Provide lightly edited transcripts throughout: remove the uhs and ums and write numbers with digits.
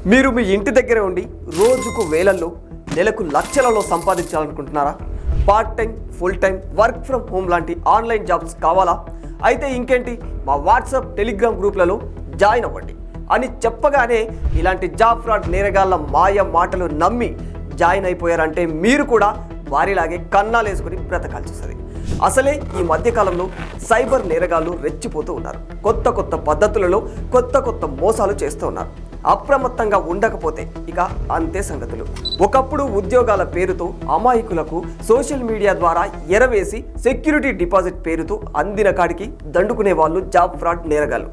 మీరు మీ ఇంటి దగ్గరే ఉండి రోజుకు వేలల్లో నెలకు లక్షలలో సంపాదించాలనుకుంటున్నారా? Part time, full time, work from home లాంటి ఆన్లైన్ జాబ్స్ కావాలా? అయితే ఇంకేంటి, మా వాట్సాప్, టెలిగ్రామ్ గ్రూప్లలో జాయిన్ అవ్వండి అని చెప్పగానే ఇలాంటి జాబ్ ఫ్రాడ్ నేరగాళ్ళ మాయ మాటలు నమ్మి జాయిన్ అయిపోయారంటే మీరు కూడా వారిలాగే కన్నాలేసుకుని బ్రతకాల్సి వస్తుంది. అసలే ఈ మధ్యకాలంలో సైబర్ నేరగాళ్ళు రెచ్చిపోతూ ఉన్నారు. కొత్త కొత్త పద్ధతులలో కొత్త మోసాలు చేస్తూ ఉన్నారు. అప్రమత్తంగా ఉండకపోతే ఇక అంతే సంగతులు. ఒకప్పుడు ఉద్యోగాల పేరుతో అమాయకులకు సోషల్ మీడియా ద్వారా ఎరవేసి సెక్యూరిటీ డిపాజిట్ పేరుతో అందిన కాడికి దండుకునే వాళ్ళు జాబ్ ఫ్రాడ్ నేరగాళ్ళు.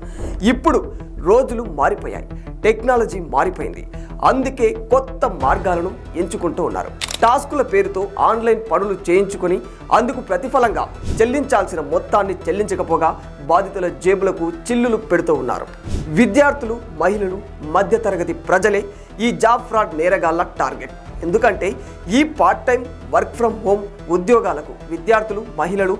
ఇప్పుడు రోజులు మారిపోయాయి, టెక్నాలజీ మారిపోయింది. అందుకే కొత్త మార్గాలను ఎంచుకుంటూ ఉన్నారు. టాస్కుల పేరుతో ఆన్లైన్ పనులు చేయించుకొని అందుకు ప్రతిఫలంగా చెల్లించాల్సిన మొత్తాన్ని చెల్లించకపోగా బాధితుల జేబులకు చిల్లులు పెడుతూ ఉన్నారు. విద్యార్థులు, మహిళలు, మధ్యతరగతి ప్రజలే ఈ జాబ్ ఫ్రాడ్ నేరగాళ్ల టార్గెట్. ఎందుకంటే ఈ part time, work from home ఉద్యోగాలకు విద్యార్థులు, మహిళలు,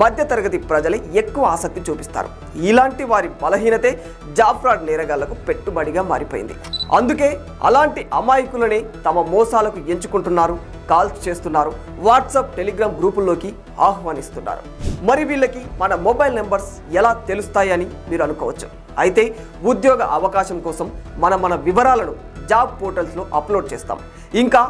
మధ్యతరగతి ప్రజలే ఎక్కువ ఆసక్తి చూపిస్తారు. ఇలాంటి వారి బలహీనతే జాబ్ ఫ్రాడ్ నేరగాళ్లకు పెట్టుబడిగా మారిపోయింది. అందుకే అలాంటి అమాయకులనే తమ మోసాలకు ఎంచుకుంటున్నారు, కాల్స్ చేస్తున్నారు, వాట్సాప్, టెలిగ్రామ్ గ్రూపుల్లోకి ఆహ్వానిస్తున్నారు. మరి వీళ్ళకి మన మొబైల్ నెంబర్స్ ఎలా తెలుస్తాయని మీరు అనుకోవచ్చు. అయితే ఉద్యోగ అవకాశం కోసం మన వివరాలను జాబ్ పోర్టల్స్లో అప్లోడ్ చేస్తాం. ఇంకా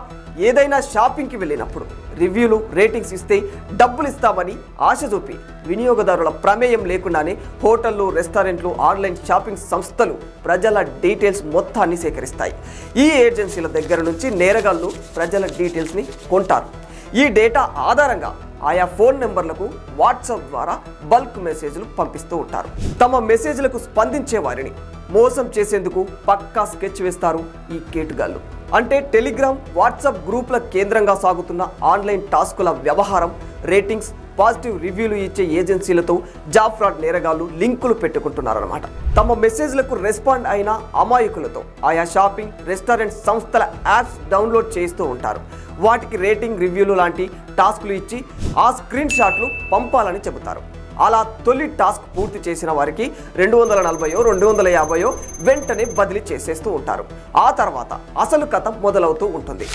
ఏదైనా షాపింగ్కి వెళ్ళినప్పుడు రివ్యూలు, రేటింగ్స్ ఇస్తే డబ్బులు ఇస్తామని ఆశ చూపి వినియోగదారుల ప్రమేయం లేకుండానే హోటళ్ళు, రెస్టారెంట్లు, ఆన్లైన్ షాపింగ్ సంస్థలు ప్రజల డీటెయిల్స్ మొత్తాన్ని సేకరిస్తాయి. ఈ ఏజెన్సీల దగ్గర నుంచి నేరగాళ్ళు ప్రజల డీటెయిల్స్ని కొంటారు. ఈ డేటా ఆధారంగా ఆయా ఫోన్ నెంబర్లకు వాట్సాప్ ద్వారా బల్క్ మెసేజ్లు పంపిస్తూ ఉంటారు. తమ మెసేజ్లకు స్పందించే వారిని మోసం చేసేందుకు పక్కా స్కెచ్ వేస్తారు ఈ కేటుగాళ్ళు. అంటే టెలిగ్రామ్, వాట్సాప్ గ్రూపుల కేంద్రంగా సాగుతున్న ఆన్లైన్ టాస్కుల వ్యవహారం, రేటింగ్స్, పాజిటివ్ రివ్యూలు ఇచ్చే ఏజెన్సీలతో జాబ్ ఫ్రాడ్ నేరగాళ్ళు లింకులు పెట్టుకుంటున్నారన్నమాట. తమ మెసేజ్లకు రెస్పాండ్ అయిన అమాయకులతో ఆయా షాపింగ్, రెస్టారెంట్ సంస్థల యాప్స్ డౌన్లోడ్ చేస్తూ ఉంటారు. వాటికి రేటింగ్, రివ్యూలు లాంటి టాస్కులు ఇచ్చి ఆ స్క్రీన్ షాట్లు పంపాలని చెబుతారు. అలా తొలి టాస్క్ పూర్తి చేసిన వారికి 240 250 వెంటనే బదిలీ చేసేస్తూ ఉంటారు. ఆ తర్వాత అసలు కథ మొదలవుతూ ఉంటుంది.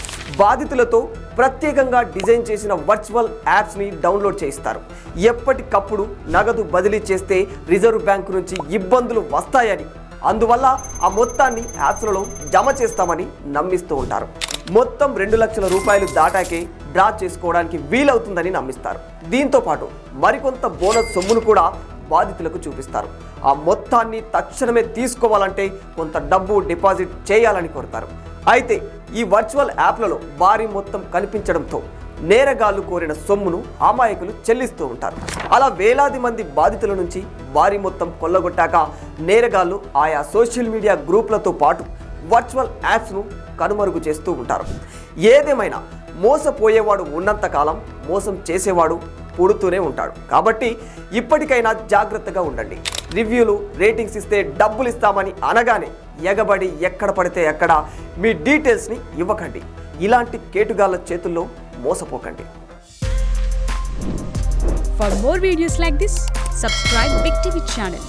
బాధితులతో ప్రత్యేకంగా డిజైన్ చేసిన వర్చువల్ యాప్స్ని డౌన్లోడ్ చేయిస్తారు. ఎప్పటికప్పుడు నగదు బదిలీ చేస్తే రిజర్వ్ బ్యాంకు నుంచి ఇబ్బందులు వస్తాయని, అందువల్ల ఆ మొత్తాన్ని యాప్స్లలో జమ చేస్తామని నమ్మిస్తూ ఉంటారు. మొత్తం 2 లక్షల రూపాయలు దాటాకే డ్రా చేసుకోవడానికి వీలవుతుందని నమ్మిస్తారు. దీంతో పాటు మరికొంత బోనస్ సొమ్మును కూడా బాధితులకు చూపిస్తారు. ఆ మొత్తాన్ని తక్షణమే తీసుకోవాలంటే కొంత డబ్బు డిపాజిట్ చేయాలని కోరుతారు. అయితే ఈ వర్చువల్ యాప్లలో భారీ మొత్తం కనిపించడంతో నేరగాళ్లు కోరిన సొమ్మును అమాయకులు చెల్లిస్తూ ఉంటారు. అలా వేలాది మంది బాధితుల నుంచి భారీ మొత్తం కొల్లగొట్టాక నేరగాళ్లు ఆయా సోషల్ మీడియా గ్రూపులతో పాటు వర్చువల్ యాప్స్ను కనుమరుగు చేస్తూ ఉంటారు. ఏదేమైనా మోసపోయేవాడు ఉన్నంతకాలం మోసం చేసేవాడు పుడుతూనే ఉంటాడు. కాబట్టి ఇప్పటికైనా జాగ్రత్తగా ఉండండి. రివ్యూలు, రేటింగ్స్ ఇస్తే డబ్బులు ఇస్తామని అనగానే ఎగబడి ఎక్కడ పడితే అక్కడ మీ డీటెయిల్స్ని ఇవ్వకండి. ఇలాంటి కేటుగాళ్ళ చేతుల్లో మోసపోకండి. For more videos like this, subscribe Big TV channel.